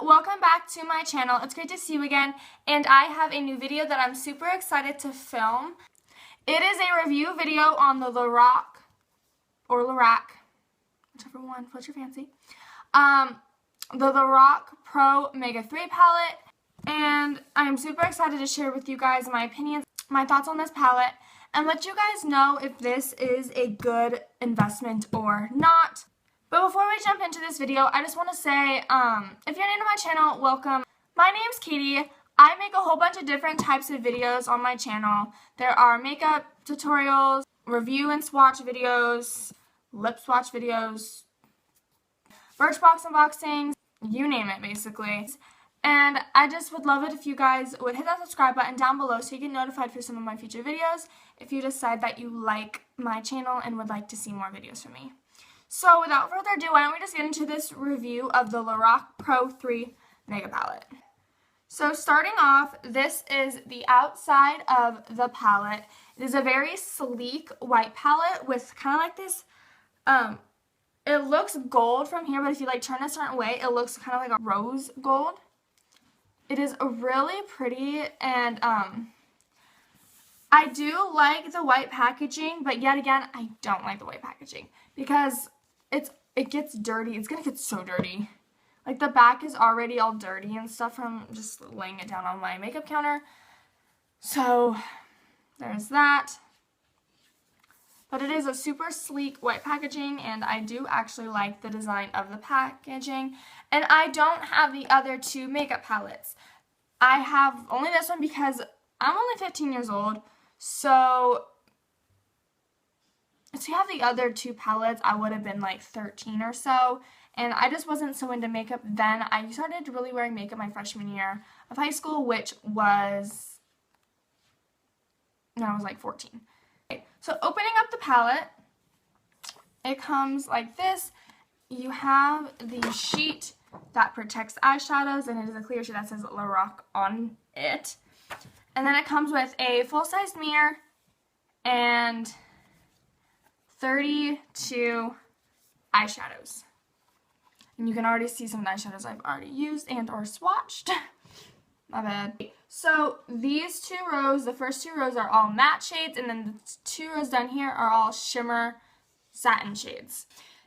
welcome back to my channel. It's great to see you again, and I have a new video that I'm super excited to film. It is a review video on the Lorac, or Lorac, whichever one, what's your fancy, the Lorac Pro Mega 3 palette, and I'm super excited to share with you guys my opinions, my thoughts on this palette, and let you guys know if this is a good investment or not. But before we jump into this video, I just want to say, if you're new to my channel, welcome. My name's Katie. I make a whole bunch of different types of videos on my channel. There are makeup tutorials, review and swatch videos, lip swatch videos, Birchbox unboxings, you name it basically. And I just would love it if you guys would hit that subscribe button down below so you get notified for some of my future videos if you decide that you like my channel and would like to see more videos from me. So without further ado, why don't we just get into this review of the Lorac Pro 3 Mega Palette. So starting off, this is the outside of the palette. It is a very sleek white palette with kind of like this, it looks gold from here, but if you like turn a certain way, it looks kind of like a rose gold. It is really pretty, and I do like the white packaging, but yet again, I don't like the white packaging because it gets dirty. It's gonna get so dirty. Like the back is already all dirty and stuff from just laying it down on my makeup counter. So there's that. But it is a super sleek white packaging, and I do actually like the design of the packaging. And I don't have the other two makeup palettes. I have only this one because I'm only 15 years old. So to have the other two palettes, I would have been like 13 or so. And I just wasn't so into makeup then. I started really wearing makeup my freshman year of high school, which was when I was like 14. Okay, so opening up the palette, it comes like this. You have the sheet that protects eyeshadows, and it is a clear sheet that says Lorac on it. And then it comes with a full-size mirror and 32 eyeshadows. And you can already see some of the eyeshadows I've already used and or swatched. My bad. So these two rows, the first two rows are all matte shades, and then the two rows down here are all shimmer satin shades.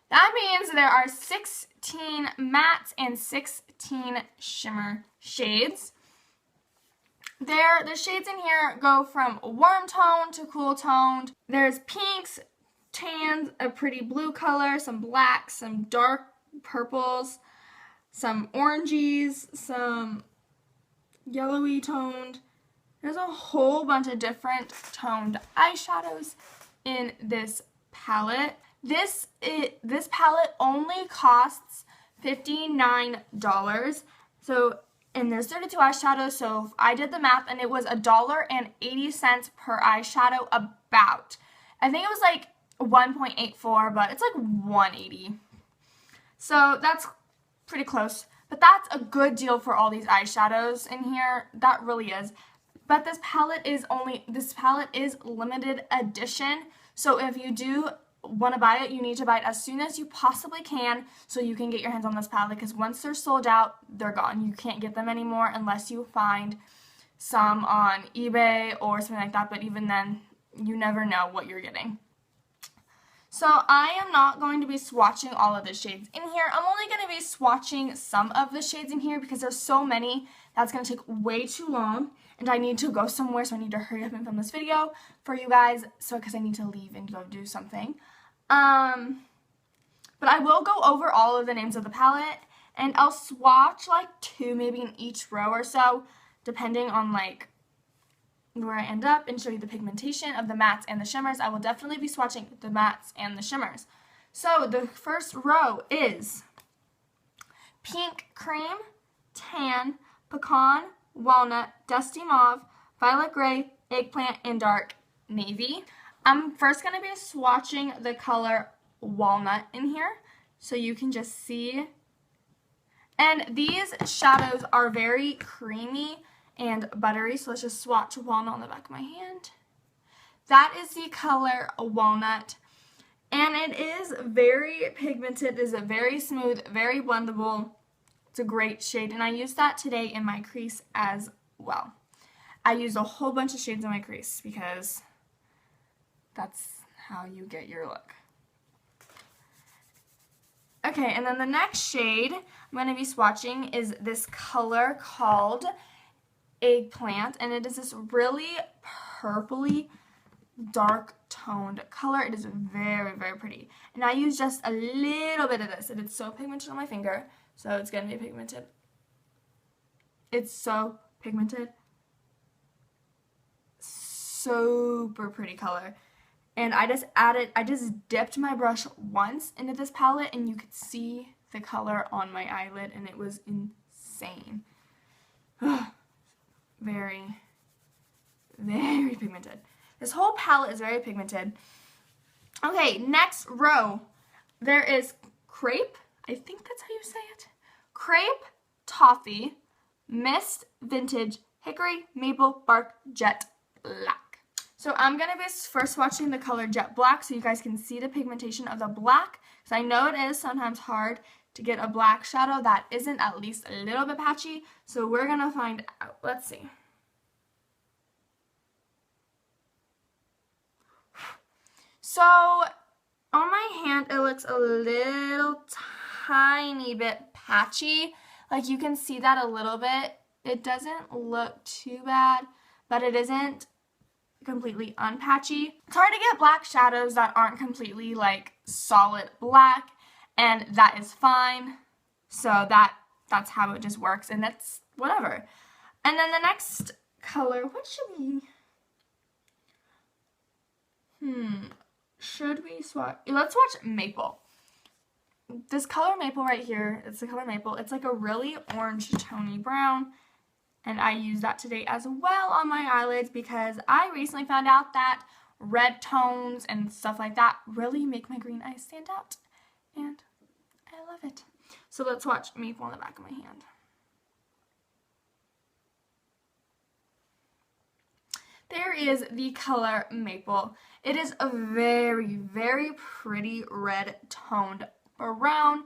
That means there are 16 mattes and 16 shimmer shades. The shades in here go from warm tone to cool toned. There's pinks, tans, a pretty blue color, some blacks, some dark purples, some oranges, some yellowy toned. There's a whole bunch of different toned eyeshadows in this palette. This palette only costs $59. So, and there's 32 eyeshadows, so if I did the math, and it was $1.80 per eyeshadow about. I think it was like 1.84, but it's like 180. So that's pretty close. But that's a good deal for all these eyeshadows in here. That really is. But this palette is limited edition. So if you do want to buy it, you need to buy it as soon as you possibly can so you can get your hands on this palette, because once they're sold out, they're gone. You can't get them anymore unless you find some on eBay or something like that, but even then, you never know what you're getting. So I am not going to be swatching all of the shades in here. I'm only going to be swatching some of the shades in here because there's so many that's going to take way too long, and I need to go somewhere, so I need to hurry up and film this video for you guys, because I need to leave and go do something. But I will go over all of the names of the palette, and I'll swatch like two maybe in each row or so, depending on like where I end up, and show you the pigmentation of the mattes and the shimmers. I will definitely be swatching the mattes and the shimmers. So the first row is Pink, Creme, Tan, Pecan, Walnut, Dusty Mauve, Violet Gray, Eggplant, and Dark Navy. I'm first going to be swatching the color Walnut in here, so you can just see. And these shadows are very creamy and buttery, so let's just swatch Walnut on the back of my hand. That is the color Walnut, and it is very pigmented. It is a very smooth, very blendable It's a great shade, and I used that today in my crease as well. I used a whole bunch of shades in my crease because that's how you get your look. Okay, and then the next shade I'm going to be swatching is this color called Eggplant, and it is this really purpley, dark toned color. It is very, very pretty. And I use just a little bit of this, and it's so pigmented on my finger, so it's going to be pigmented. It's so pigmented. Super pretty color. And I just dipped my brush once into this palette, and you could see the color on my eyelid, and it was insane. Very, very pigmented. This whole palette is very pigmented. Okay, next row. There is Crepe. I think that's how you say it. Crepe, Toffee, Mist, Vintage, Hickory, Maple, Bark, Jet Black. So I'm going to be first swatching the color Jet Black so you guys can see the pigmentation of the black. Because I know it is sometimes hard to get a black shadow that isn't at least a little bit patchy. So we're going to find out. Let's see. So on my hand it looks a little tiny bit patchy. Like you can see that a little bit. It doesn't look too bad, but it isn't completely unpatchy. It's hard to get black shadows that aren't completely like solid black, and that is fine. So that's how it just works, and that's whatever. And then the next color, what should we should we swatch? Let's swatch Maple. This color Maple right here, it's the color Maple. It's like a really orange tony brown. And I use that today as well on my eyelids because I recently found out that red tones and stuff like that really make my green eyes stand out. And I love it. So let's swatch Maple on the back of my hand. There is the color Maple. It is a very, very pretty red toned brown.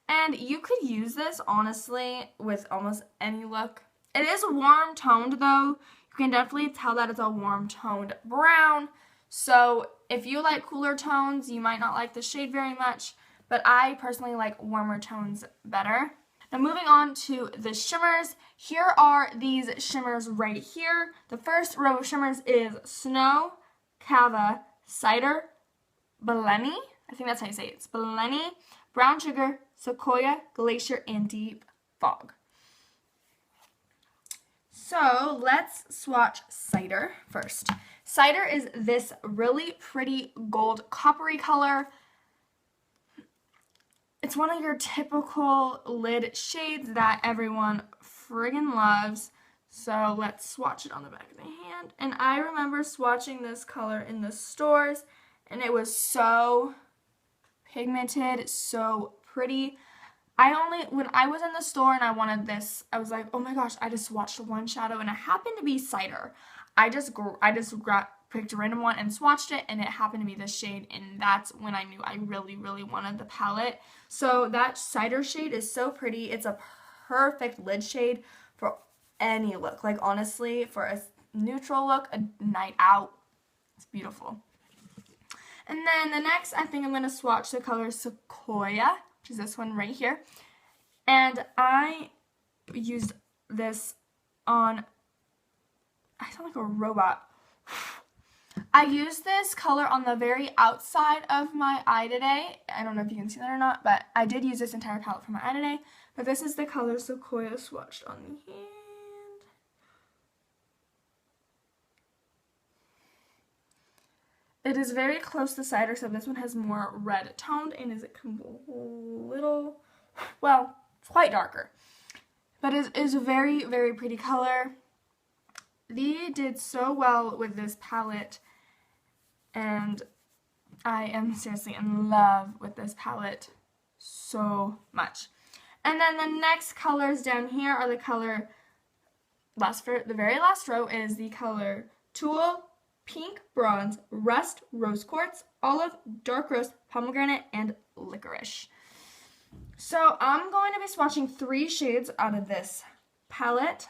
And you could use this, honestly, with almost any look. It is warm toned though. You can definitely tell that it's a warm toned brown. So if you like cooler tones, you might not like the shade very much, but I personally like warmer tones better. Now moving on to the shimmers. Here are these shimmers right here. The first row of shimmers is Snow, Cava, Cider, Bellini. I think that's how you say it. It's Bellini, Brown Sugar, Sequoia, Glacier, and Deep Fog. So let's swatch Cider first. Cider is this really pretty gold coppery color. It's one of your typical lid shades that everyone friggin' loves. So let's swatch it on the back of the hand. And I remember swatching this color in the stores, and it was so pigmented, so pretty. When I was in the store and I wanted this, I was like, oh my gosh, I just swatched one shadow, and it happened to be Cider. I just picked a random one and swatched it, and it happened to be this shade, and that's when I knew I really, really wanted the palette. So that Cider shade is so pretty. It's a perfect lid shade for any look. Like honestly, for a neutral look, a night out, it's beautiful. And then the next, I think I'm going to swatch the color Sequoia, which is this one right here. And I used this on, I sound like a robot. I used this color on the very outside of my eye today. I don't know if you can see that or not, but I did use this entire palette for my eye today. But this is the color Sequoia swatched on the hand. It is very close to Cider, except this one has more red toned and is a little, well, it's quite darker. But it is a very, very pretty color. They did so well with this palette, and I am seriously in love with this palette so much. And then the next colors down here are the color, the very last row is the color Tulle, Pink, Bronze, Rust, Rose Quartz, Olive, Dark Rose, Pomegranate, and Licorice. So I'm going to be swatching 3 shades out of this palette,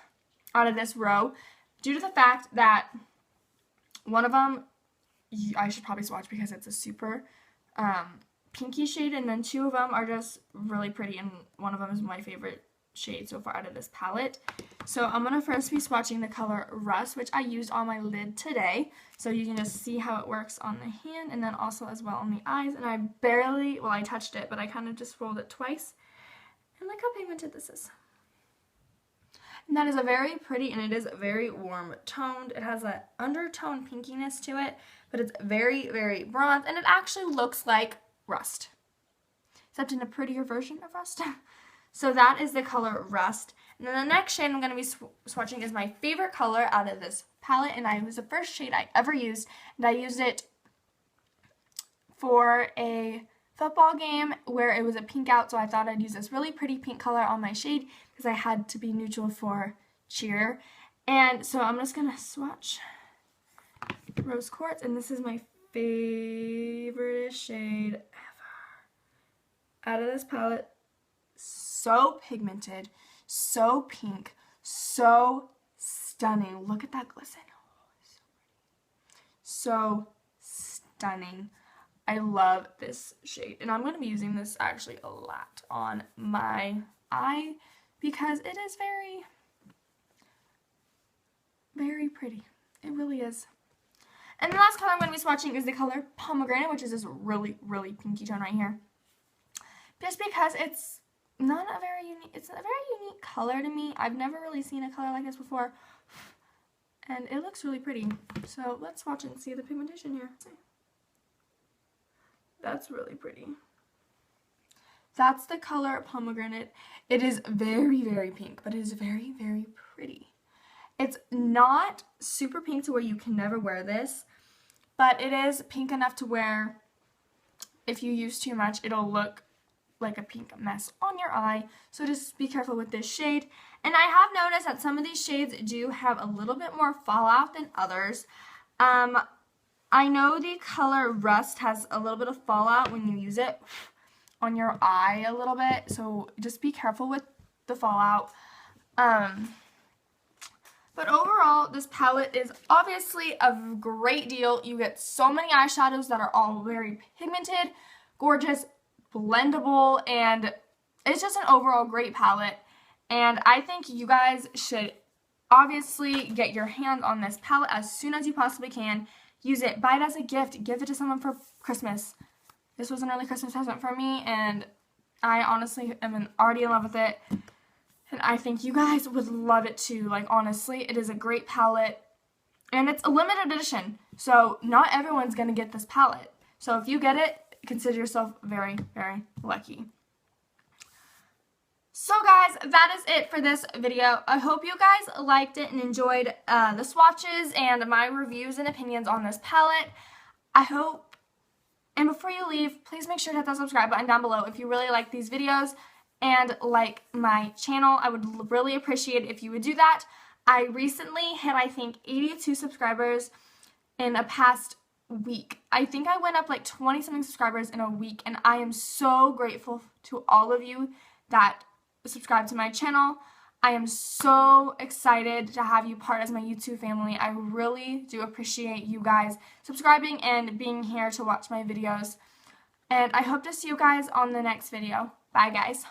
out of this row, due to the fact that one of them I should probably swatch because it's a super pinky shade, and then 2 of them are just really pretty, and one of them is my favorite shade so far out of this palette. So I'm going to first be swatching the color Rust, which I used on my lid today, so you can just see how it works on the hand and then also as well on the eyes. And I barely, well, I touched it, but I kind of just rolled it twice, and look how pigmented this is. And that is a very pretty, and it is very warm toned. It has an undertone pinkiness to it, but it's very, very bronze, and it actually looks like Rust, except in a prettier version of Rust. So that is the color Rust. And then the next shade I'm going to be swatching is my favorite color out of this palette, and it was the first shade I ever used, and I used it for a football game where it was a pink out, so I thought I'd use this really pretty pink color on my shade because I had to be neutral for cheer. And so I'm just going to swatch Rose Quartz, and this is my favorite shade ever out of this palette. So pigmented, so pink, so stunning. Look at that glisten. Oh, so stunning. I love this shade, and I'm going to be using this actually a lot on my eye because it is very, very pretty. It really is. And the last color I'm going to be swatching is the color Pomegranate, which is this really, really pinky tone right here. Just because it's not a very unique, it's a very unique color to me. I've never really seen a color like this before, and it looks really pretty. So let's swatch it and see the pigmentation here. That's really pretty. That's the color Pomegranate. It is very, very pink, but it is very, very pretty. It's not super pink to where you can never wear this, but it is pink enough to where if you use too much, it'll look like a pink mess on your eye. So just be careful with this shade. And I have noticed that some of these shades do have a little bit more fallout than others. I know the color Rust has a little bit of fallout when you use it on your eye a little bit, so just be careful with the fallout. But overall, this palette is obviously a great deal. You get so many eyeshadows that are all very pigmented, gorgeous, blendable, and it's just an overall great palette. And I think you guys should obviously get your hands on this palette as soon as you possibly can. Use it, buy it as a gift, give it to someone for Christmas. This was an early Christmas present for me, and I honestly am already in love with it. And I think you guys would love it too. Like, honestly, it is a great palette. And it's a limited edition. So not everyone's going to get this palette. So if you get it, consider yourself very, very lucky. So guys, that is it for this video. I hope you guys liked it and enjoyed the swatches and my reviews and opinions on this palette. I hope, and before you leave, please make sure to hit that subscribe button down below if you really like these videos and like my channel. I would really appreciate it if you would do that. I recently hit, I think, 82 subscribers in a past week. I think I went up like 20-something subscribers in a week, and I am so grateful to all of you that subscribe to my channel. I am so excited to have you part as my YouTube family. I really do appreciate you guys subscribing and being here to watch my videos. And I hope to see you guys on the next video. Bye guys.